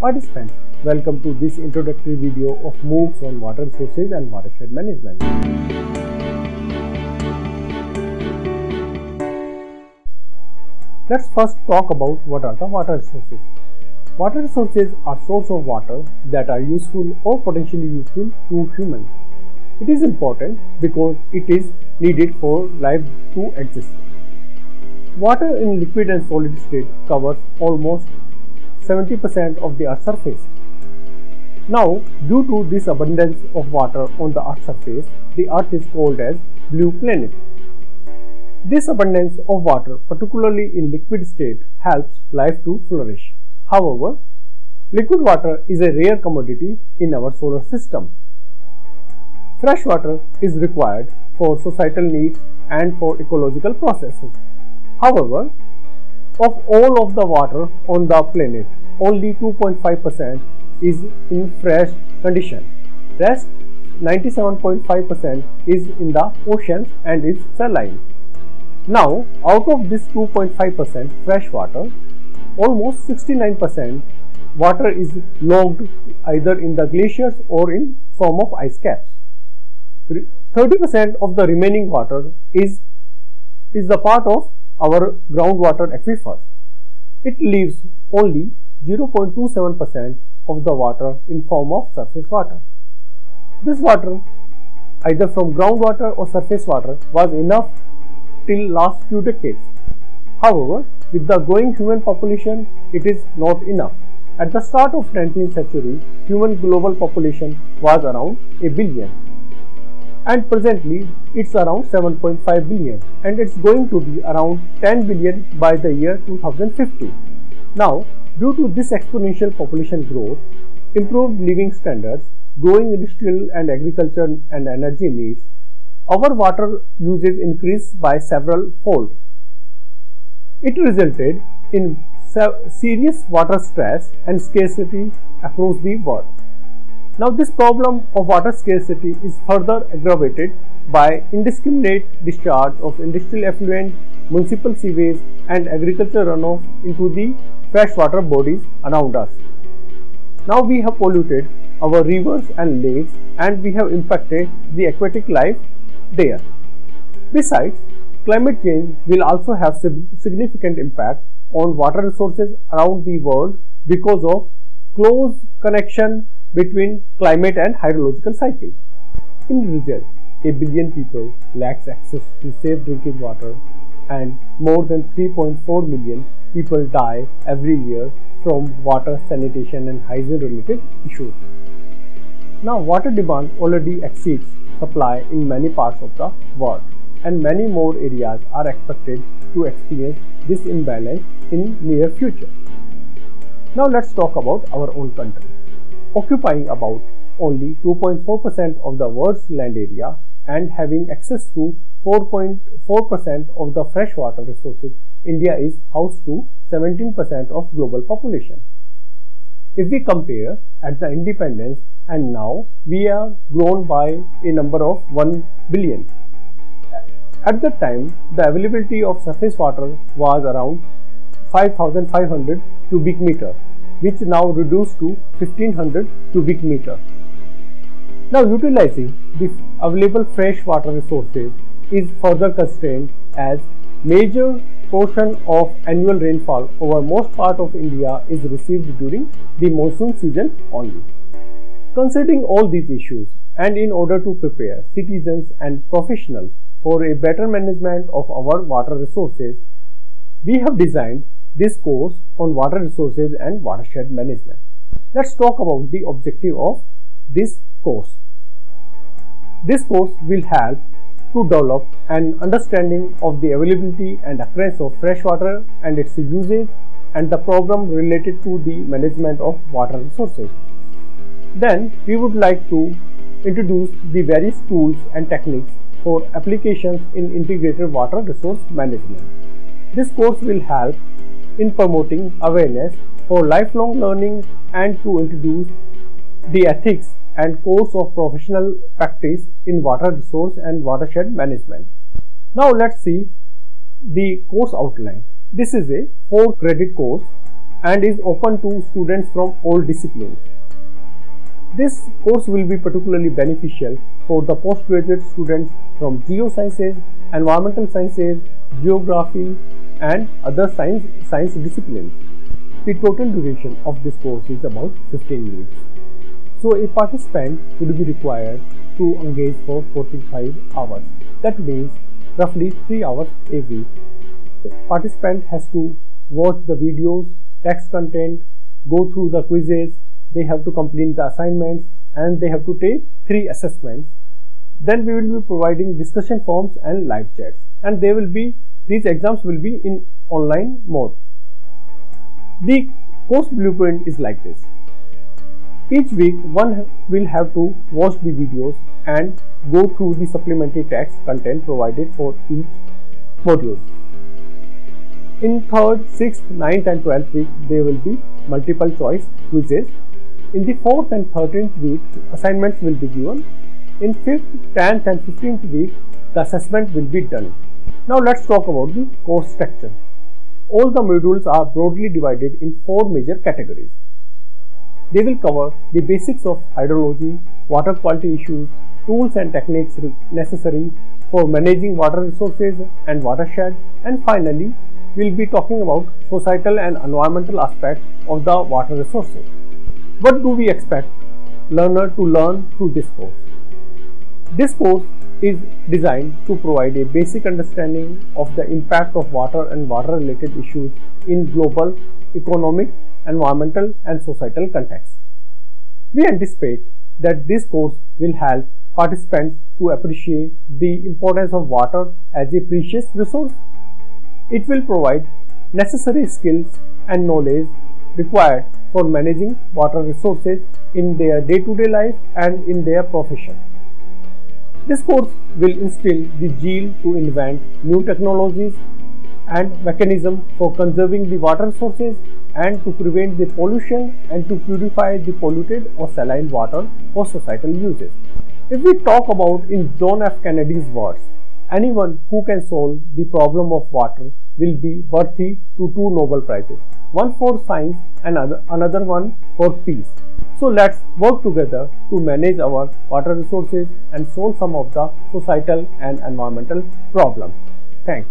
Participants, welcome to this introductory video of MOOCs on water resources and watershed management. Let's first talk about what are the water resources. Water resources are sources of water that are useful or potentially useful to humans. It is important because it is needed for life to exist. Water in liquid and solid state covers almost 70% of the Earth's surface. Now, due to this abundance of water on the Earth's surface, the Earth is called as blue planet. This abundance of water, particularly in liquid state, helps life to flourish. However, liquid water is a rare commodity in our solar system. Fresh water is required for societal needs and for ecological processes. However, of all of the water on the planet, only 2.5% is in fresh condition. Rest 97.5% is in the oceans and is saline. Now, out of this 2.5% fresh water, almost 69% water is logged either in the glaciers or in form of ice caps. 30% of the remaining water is the part of our groundwater aquifers. It leaves only 0.27% of the water in form of surface water. This water, either from groundwater or surface water, was enough till last few decades. However, with the growing human population, it is not enough. At the start of 19th century, human global population was around a billion. And presently it's around 7.5 billion, and it's going to be around 10 billion by the year 2050. Now, due to this exponential population growth, improved living standards, growing industrial and agriculture and energy needs, our water usage increased by several fold. It resulted in serious water stress and scarcity across the world. Now, this problem of water scarcity is further aggravated by indiscriminate discharge of industrial effluent, municipal sewage and agricultural runoff into the freshwater bodies around us. Now, we have polluted our rivers and lakes, and we have impacted the aquatic life there. Besides, climate change will also have significant impact on water resources around the world because of close connection between climate and hydrological cycle. In result, a billion people lacks access to safe drinking water, and more than 3.4 million people die every year from water, sanitation and hygiene related issues. Now, water demand already exceeds supply in many parts of the world, and many more areas are expected to experience this imbalance in near future. Now, let's talk about our own country. Occupying about only 2.4% of the world's land area and having access to 4.4% of the freshwater resources, India is house to 17% of global population. If we compare at the independence and now, we are grown by a number of 1 billion. At that time, the availability of surface water was around 5,500 cubic meter, which now reduced to 1500 cubic meter. Now, utilizing the available fresh water resources is further constrained as major portion of annual rainfall over most part of India is received during the monsoon season only. Considering all these issues, and in order to prepare citizens and professionals for a better management of our water resources, we have designed this course on water resources and watershed management. Let's talk about the objective of this course. This course will help to develop an understanding of the availability and occurrence of fresh water and its usage and the problem related to the management of water resources. Then we would like to introduce the various tools and techniques for applications in integrated water resource management. This course will help in promoting awareness for lifelong learning and to introduce the ethics and course of professional practice in water resource and watershed management. Now let's see the course outline. This is a 4-credit course and is open to students from all disciplines. This course will be particularly beneficial for the postgraduate students from geosciences, environmental sciences, geography and other science disciplines. The total duration of this course is about 15 weeks. So a participant would be required to engage for 45 hours. That means roughly 3 hours a week. The participant has to watch the videos, text content, go through the quizzes, they have to complete the assignments and they have to take 3 assessments. Then we will be providing discussion forums and live chats, and these exams will be in online mode. The course blueprint is like this. Each week one will have to watch the videos and go through the supplementary text content provided for each module. In 3rd, 6th, 9th and 12th week there will be multiple choice quizzes. In the 4th and 13th week assignments will be given. In 5th, 10th and 15th week the assessment will be done. Now let's talk about the course structure. All the modules are broadly divided in 4 major categories. They will cover the basics of hydrology, water quality issues, tools and techniques necessary for managing water resources and watershed, and finally we will be talking about societal and environmental aspects of the water resources. What do we expect learner to learn through this course? This course is designed to provide a basic understanding of the impact of water and water related issues in global, economic, environmental and societal context. We anticipate that this course will help participants to appreciate the importance of water as a precious resource. It will provide necessary skills and knowledge required for managing water resources in their day-to-day life and in their profession. This course will instill the zeal to invent new technologies and mechanisms for conserving the water resources and to prevent the pollution and to purify the polluted or saline water for societal uses. If we talk about in John F. Kennedy's words, anyone who can solve the problem of water will be worthy to 2 Nobel Prizes, one for science and another one for peace. So let's work together to manage our water resources and solve some of the societal and environmental problems. Thanks.